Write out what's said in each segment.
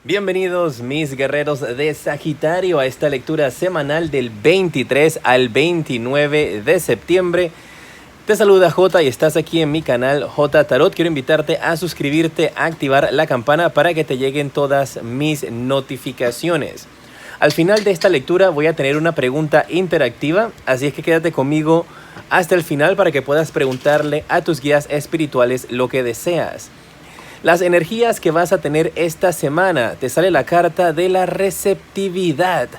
Bienvenidos mis guerreros de Sagitario a esta lectura semanal del 23 al 29 de septiembre. Te saluda J y estás aquí en mi canal J Tarot. Quiero invitarte a suscribirte, a activar la campana para que te lleguen todas mis notificaciones. Al final de esta lectura voy a tener una pregunta interactiva, así es que quédate conmigo hasta el final para que puedas preguntarle a tus guías espirituales lo que deseas. Las energías que vas a tener esta semana, te sale la carta de la receptividad.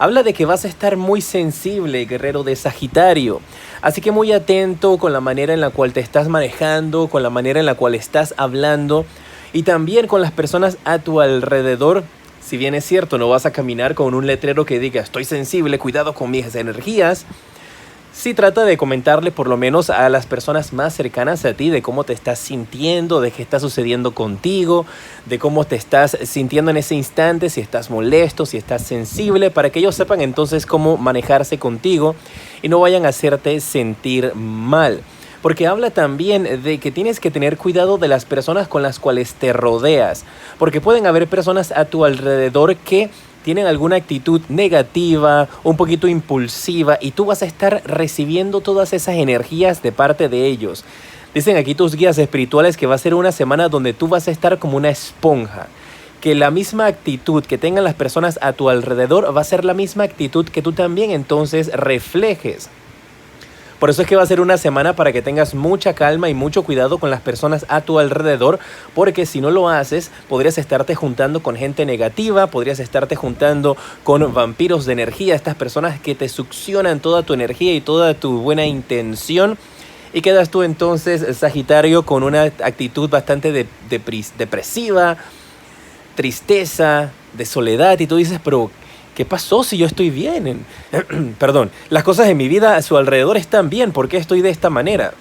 Habla de que vas a estar muy sensible, guerrero de Sagitario. Así que muy atento con la manera en la cual te estás manejando, con la manera en la cual estás hablando y también con las personas a tu alrededor. Si bien es cierto, no vas a caminar con un letrero que diga estoy sensible, cuidado con mis energías. Sí trata de comentarle por lo menos a las personas más cercanas a ti de cómo te estás sintiendo, de qué está sucediendo contigo, de cómo te estás sintiendo en ese instante, si estás molesto, si estás sensible, para que ellos sepan entonces cómo manejarse contigo y no vayan a hacerte sentir mal. Porque habla también de que tienes que tener cuidado de las personas con las cuales te rodeas, porque pueden haber personas a tu alrededor que tienen alguna actitud negativa, un poquito impulsiva, y tú vas a estar recibiendo todas esas energías de parte de ellos. Dicen aquí tus guías espirituales que va a ser una semana donde tú vas a estar como una esponja, que la misma actitud que tengan las personas a tu alrededor va a ser la misma actitud que tú también entonces reflejes. Por eso es que va a ser una semana para que tengas mucha calma y mucho cuidado con las personas a tu alrededor, porque si no lo haces, podrías estarte juntando con gente negativa, podrías estarte juntando con vampiros de energía, estas personas que te succionan toda tu energía y toda tu buena intención, y quedas tú entonces, Sagitario, con una actitud bastante depresiva, tristeza, de soledad, y tú dices, pero ¿qué pasó si yo estoy bien? Perdón, las cosas en mi vida a su alrededor están bien, ¿por qué estoy de esta manera?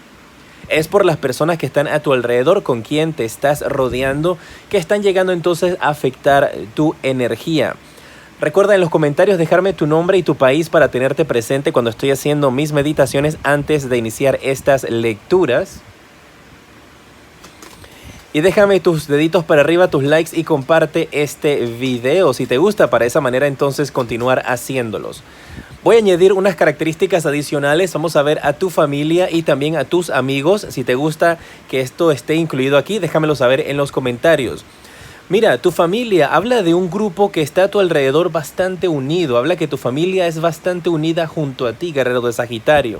Es por las personas que están a tu alrededor, con quien te estás rodeando, que están llegando entonces a afectar tu energía. Recuerda en los comentarios dejarme tu nombre y tu país para tenerte presente cuando estoy haciendo mis meditaciones antes de iniciar estas lecturas. Y déjame tus deditos para arriba, tus likes y comparte este video si te gusta, para esa manera entonces continuar haciéndolos. Voy a añadir unas características adicionales, vamos a ver a tu familia y también a tus amigos. Si te gusta que esto esté incluido aquí, déjamelo saber en los comentarios. Mira, tu familia habla de un grupo que está a tu alrededor bastante unido, habla que tu familia es bastante unida junto a ti, guerrero de Sagitario.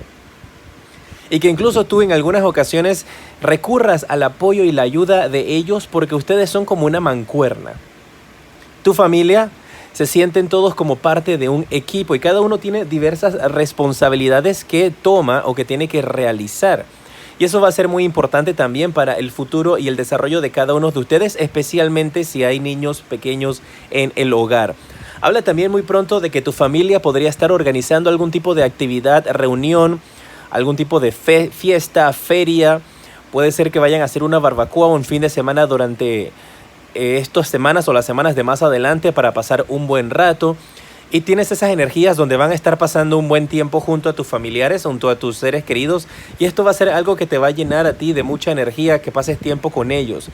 Y que incluso tú en algunas ocasiones recurras al apoyo y la ayuda de ellos porque ustedes son como una mancuerna. Tu familia se sienten todos como parte de un equipo y cada uno tiene diversas responsabilidades que toma o que tiene que realizar. Y eso va a ser muy importante también para el futuro y el desarrollo de cada uno de ustedes, especialmente si hay niños pequeños en el hogar. Habla también muy pronto de que tu familia podría estar organizando algún tipo de actividad, reunión, algún tipo de fiesta, feria. Puede ser que vayan a hacer una barbacoa un fin de semana durante estas semanas o las semanas de más adelante para pasar un buen rato. Y tienes esas energías donde van a estar pasando un buen tiempo junto a tus familiares, junto a tus seres queridos. Y esto va a ser algo que te va a llenar a ti de mucha energía, que pases tiempo con ellos.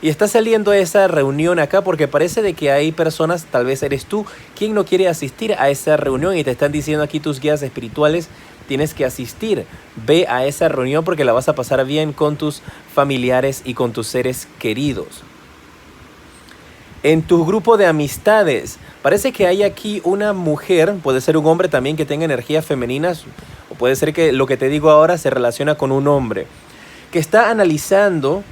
Y está saliendo esa reunión acá porque parece de que hay personas, tal vez eres tú, quien no quiere asistir a esa reunión y te están diciendo aquí tus guías espirituales, tienes que asistir, ve a esa reunión porque la vas a pasar bien con tus familiares y con tus seres queridos. En tu grupo de amistades, parece que hay aquí una mujer, puede ser un hombre también que tenga energías femeninas, o puede ser que lo que te digo ahora se relaciona con un hombre, que está analizando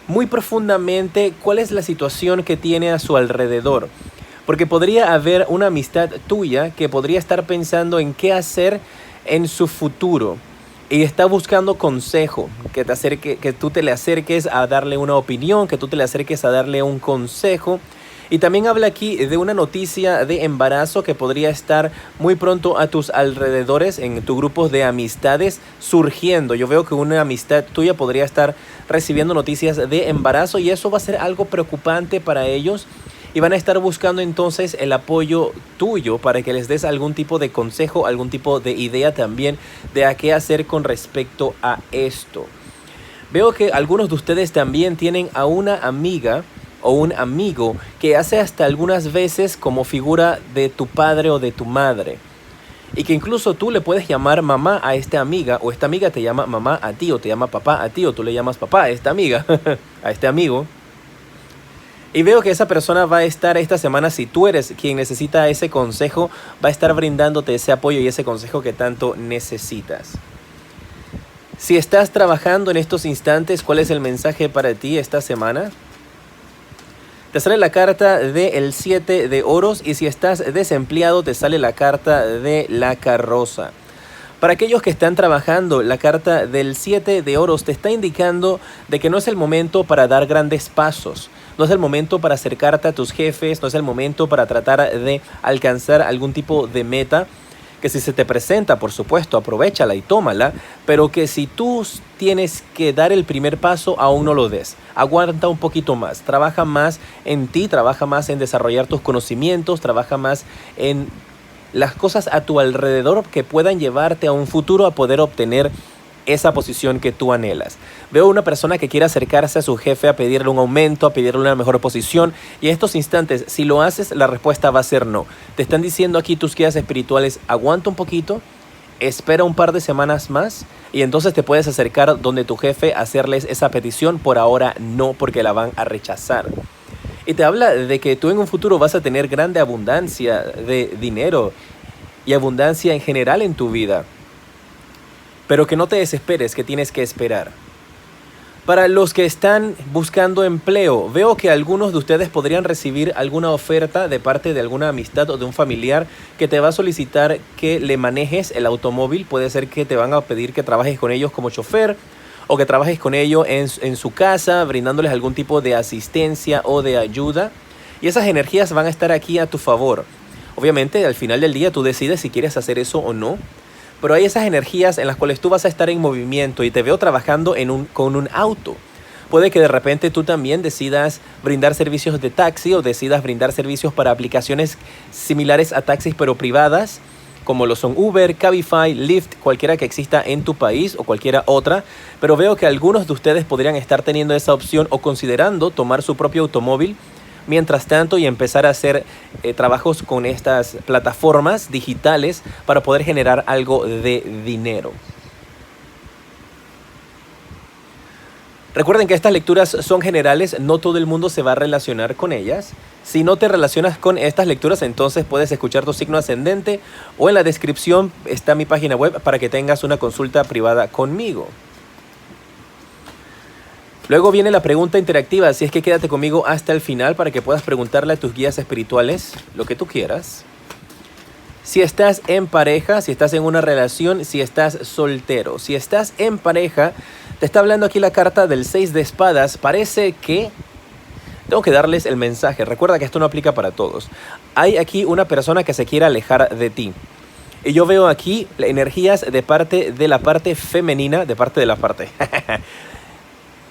muy profundamente cuál es la situación que tiene a su alrededor. Porque podría haber una amistad tuya que podría estar pensando en qué hacer en su futuro y está buscando consejo, que tú te le acerques a darle una opinión, que tú te le acerques a darle un consejo. Y también habla aquí de una noticia de embarazo que podría estar muy pronto a tus alrededores, en tu grupo de amistades surgiendo. Yo veo que una amistad tuya podría estar recibiendo noticias de embarazo y eso va a ser algo preocupante para ellos. Y van a estar buscando entonces el apoyo tuyo para que les des algún tipo de consejo, algún tipo de idea también de a qué hacer con respecto a esto. Veo que algunos de ustedes también tienen a una amiga o un amigo que hace hasta algunas veces como figura de tu padre o de tu madre. Y que incluso tú le puedes llamar mamá a esta amiga, o esta amiga te llama mamá a ti, o te llama papá a ti, o tú le llamas papá a esta amiga, a este amigo. Y veo que esa persona va a estar esta semana, si tú eres quien necesita ese consejo, va a estar brindándote ese apoyo y ese consejo que tanto necesitas. Si estás trabajando en estos instantes, ¿cuál es el mensaje para ti esta semana? Te sale la carta del 7 de oros, y si estás desempleado te sale la carta de la carroza. Para aquellos que están trabajando, la carta del 7 de oros te está indicando de que no es el momento para dar grandes pasos. No es el momento para acercarte a tus jefes, no es el momento para tratar de alcanzar algún tipo de meta. Que si se te presenta, por supuesto, aprovéchala y tómala, pero que si tú tienes que dar el primer paso, aún no lo des. Aguanta un poquito más, trabaja más en ti, trabaja más en desarrollar tus conocimientos, trabaja más en las cosas a tu alrededor que puedan llevarte a un futuro a poder obtener esa posición que tú anhelas. Veo una persona que quiere acercarse a su jefe a pedirle un aumento, a pedirle una mejor posición, y en estos instantes, si lo haces, la respuesta va a ser no. Te están diciendo aquí tus guías espirituales: aguanta un poquito, espera un par de semanas más, y entonces te puedes acercar donde tu jefe a hacerles esa petición. Por ahora no, porque la van a rechazar. Y te habla de que tú en un futuro vas a tener grande abundancia de dinero y abundancia en general en tu vida. Pero que no te desesperes, que tienes que esperar. Para los que están buscando empleo, veo que algunos de ustedes podrían recibir alguna oferta de parte de alguna amistad o de un familiar que te va a solicitar que le manejes el automóvil. Puede ser que te van a pedir que trabajes con ellos como chofer, o que trabajes con ellos en su casa, brindándoles algún tipo de asistencia o de ayuda. Y esas energías van a estar aquí a tu favor. Obviamente, al final del día tú decides si quieres hacer eso o no. Pero hay esas energías en las cuales tú vas a estar en movimiento, y te veo trabajando con un auto. Puede que de repente tú también decidas brindar servicios de taxi, o decidas brindar servicios para aplicaciones similares a taxis pero privadas, como lo son Uber, Cabify, Lyft, cualquiera que exista en tu país o cualquiera otra. Pero veo que algunos de ustedes podrían estar teniendo esa opción o considerando tomar su propio automóvil mientras tanto, y empezar a hacer trabajos con estas plataformas digitales para poder generar algo de dinero. Recuerden que estas lecturas son generales, no todo el mundo se va a relacionar con ellas. Si no te relacionas con estas lecturas, entonces puedes escuchar tu signo ascendente, o en la descripción está mi página web para que tengas una consulta privada conmigo. Luego viene la pregunta interactiva, así es que quédate conmigo hasta el final para que puedas preguntarle a tus guías espirituales lo que tú quieras. Si estás en pareja, si estás en una relación, si estás soltero. Si estás en pareja, te está hablando aquí la carta del 6 de espadas. Parece que tengo que darles el mensaje. Recuerda que esto no aplica para todos. Hay aquí una persona que se quiere alejar de ti. Y yo veo aquí energías de la parte femenina,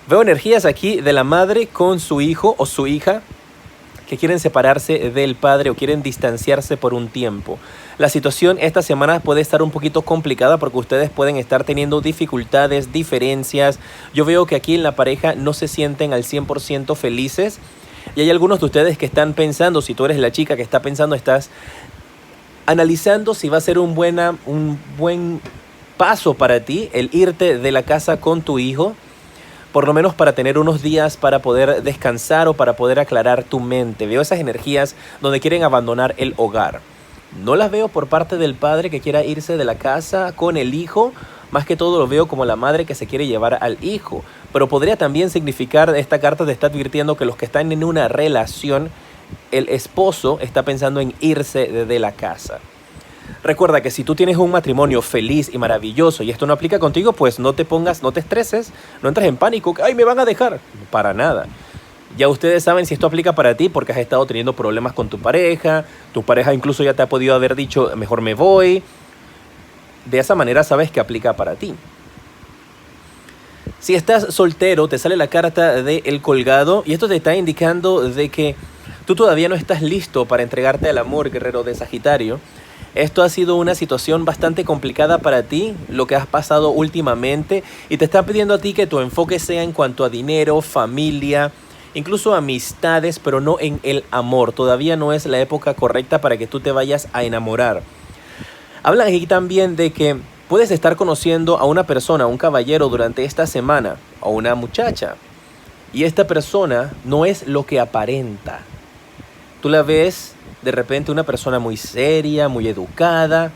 Veo energías aquí de la madre con su hijo o su hija que quieren separarse del padre o quieren distanciarse por un tiempo. La situación esta semana puede estar un poquito complicada porque ustedes pueden estar teniendo dificultades, diferencias. Yo veo que aquí en la pareja no se sienten al 100% felices. Y hay algunos de ustedes que están pensando, si tú eres la chica que está pensando, estás analizando si va a ser un buen paso para ti el irte de la casa con tu hijo. Por lo menos para tener unos días para poder descansar o para poder aclarar tu mente. Veo esas energías donde quieren abandonar el hogar. No las veo por parte del padre que quiera irse de la casa con el hijo. Más que todo lo veo como la madre que se quiere llevar al hijo. Pero podría también significar, esta carta te está advirtiendo que los que están en una relación, el esposo está pensando en irse de la casa. Recuerda que si tú tienes un matrimonio feliz y maravilloso y esto no aplica contigo, pues no te estreses, no entres en pánico, ¡ay, me van a dejar! Para nada. Ya ustedes saben si esto aplica para ti porque has estado teniendo problemas con tu pareja incluso ya te ha podido haber dicho, mejor me voy. De esa manera sabes que aplica para ti. Si estás soltero, te sale la carta del colgado y esto te está indicando de que tú todavía no estás listo para entregarte al amor, guerrero de Sagitario. Esto ha sido una situación bastante complicada para ti, lo que has pasado últimamente, y te está pidiendo a ti que tu enfoque sea en cuanto a dinero, familia, incluso amistades, pero no en el amor. Todavía no es la época correcta para que tú te vayas a enamorar. Hablan aquí también de que puedes estar conociendo a una persona, a un caballero durante esta semana, o una muchacha, y esta persona no es lo que aparenta. Tú la ves de repente una persona muy seria, muy educada,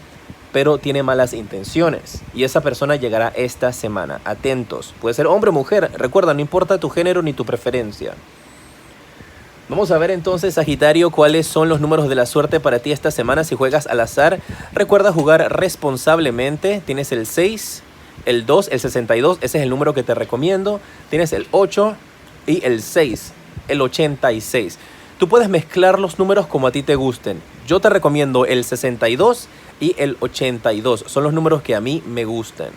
pero tiene malas intenciones. Y esa persona llegará esta semana. Atentos. Puede ser hombre o mujer. Recuerda, no importa tu género ni tu preferencia. Vamos a ver entonces, Sagitario, cuáles son los números de la suerte para ti esta semana si juegas al azar. Recuerda jugar responsablemente. Tienes el 6, el 2, el 62. Ese es el número que te recomiendo. Tienes el 8 y el 6, el 86. Tú puedes mezclar los números como a ti te gusten. Yo te recomiendo el 62 y el 82. Son los números que a mí me gustan.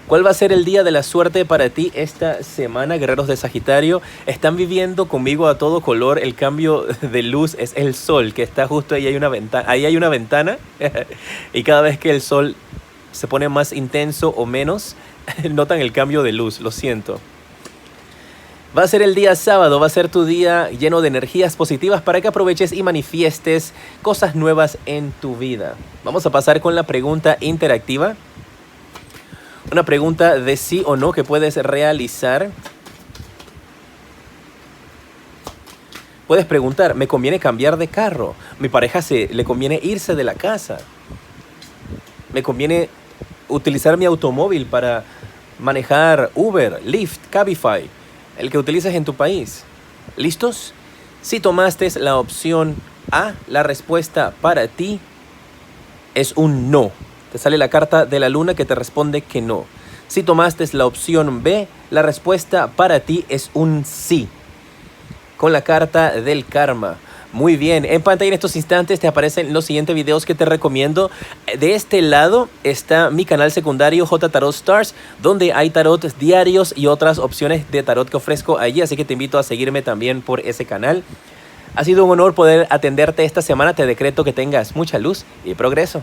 ¿Cuál va a ser el día de la suerte para ti esta semana, guerreros de Sagitario? Están viviendo conmigo a todo color. El cambio de luz es el sol, que está justo ahí. Hay una ventana, ahí hay una ventana. Y cada vez que el sol se pone más intenso o menos, notan el cambio de luz. Lo siento. Va a ser el día sábado, va a ser tu día lleno de energías positivas para que aproveches y manifiestes cosas nuevas en tu vida. Vamos a pasar con la pregunta interactiva. Una pregunta de sí o no que puedes realizar. Puedes preguntar, ¿me conviene cambiar de carro? ¿Mi pareja le conviene irse de la casa? ¿Me conviene utilizar mi automóvil para manejar Uber, Lyft, Cabify? El que utilices en tu país. ¿Listos? Si tomaste la opción A, la respuesta para ti es un no. Te sale la carta de la luna que te responde que no. Si tomaste la opción B, la respuesta para ti es un sí. Con la carta del karma. Muy bien, en pantalla en estos instantes te aparecen los siguientes videos que te recomiendo. De este lado está mi canal secundario J Tarot Stars, donde hay tarot diarios y otras opciones de tarot que ofrezco allí, así que te invito a seguirme también por ese canal. Ha sido un honor poder atenderte esta semana. Te decreto que tengas mucha luz y progreso.